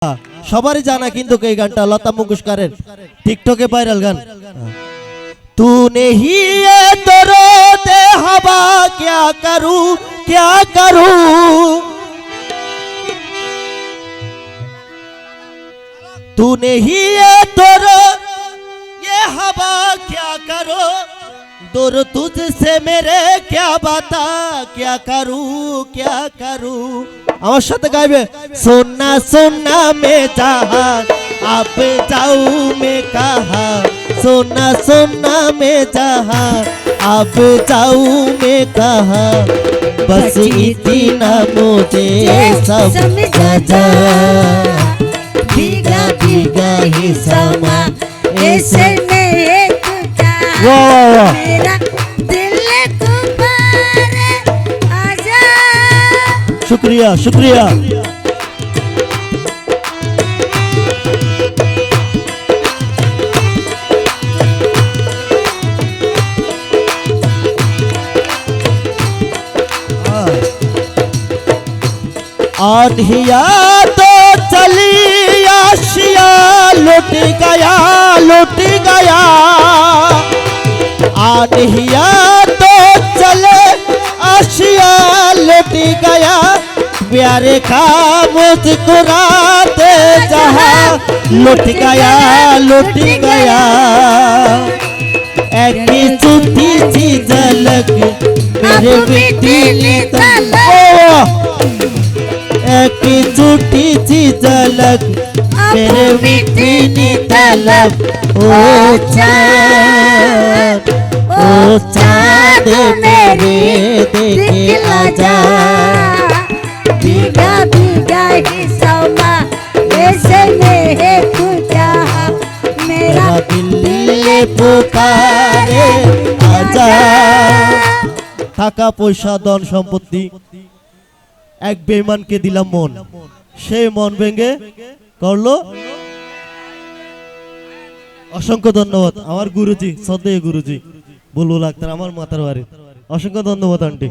সবারই জানা কিন্তু এই গানটা লতা মঙ্গেশকরের টিকটকে ভাইরাল গান। तू नहीं है तो रोते हवा क्या करूं क्या करूं, तू नहीं है तो रो ये हवा क्या करो, दूर तुझसे मेरे क्या बता क्या करूं क्या करूं। আমার সাথে গাইবে सोना सोना मैं जहां आप जाऊं मैं कहां, सोना सोना मैं जहां आप जाऊं मैं कहां, बस इतना मुझे समझा जा, भीगा भीगा ही समा ऐसे में एक मेरा दिल तुम्हारे आजा। शुक्रिया शुक्रिया। आधिया तो चली आशिया लुट गया लुट गया, आधिया तो चले आशिया लुट गया, प्यारे का मुस्कुराते जहां लुट गया लुट गया। एक छुट्टी सी झलक मेरे दिल एक छुट्टी सी झलक मेरे मीठी तलब, ओ चाँद मेरे देखे आजा, भीगा भीगा ही समा ऐसे में है खुदा मेरा दिल पुकारे आजा। টাকা পয়সা ধন সম্পত্তি এক বেঈমানকে দিলাম মন, সেই মন ভেঙে করলো। অসংখ্য ধন্যবাদ আমার গুরুজি, শ্রদ্ধেয় গুরুজি বুলবুল আক্তার, আমার মাতার বাড়ি। অসংখ্য ধন্যবাদ আন্টি।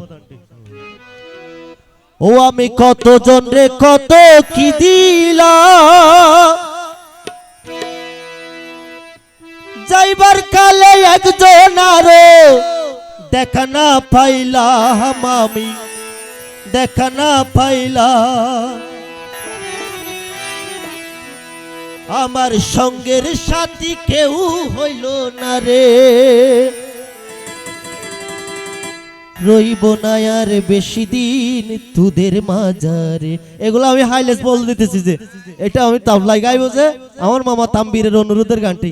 ও আমি কত জন রে কত কি দিলাম, যাইবার কালে একজন আরো দেখা না পাইলাম, আমি দেখা না পাইলাম, আমার সঙ্গের সাথী কেউ হইল না রে, রইব না আর বেশি দিন তোদের মাঝারে। এগুলো আমি হাইলেস বল দিতেছি যে এটা আমি তাবলাই গাইবো যে আমার মামা তাম্বিরের অনুরোধের গানটি।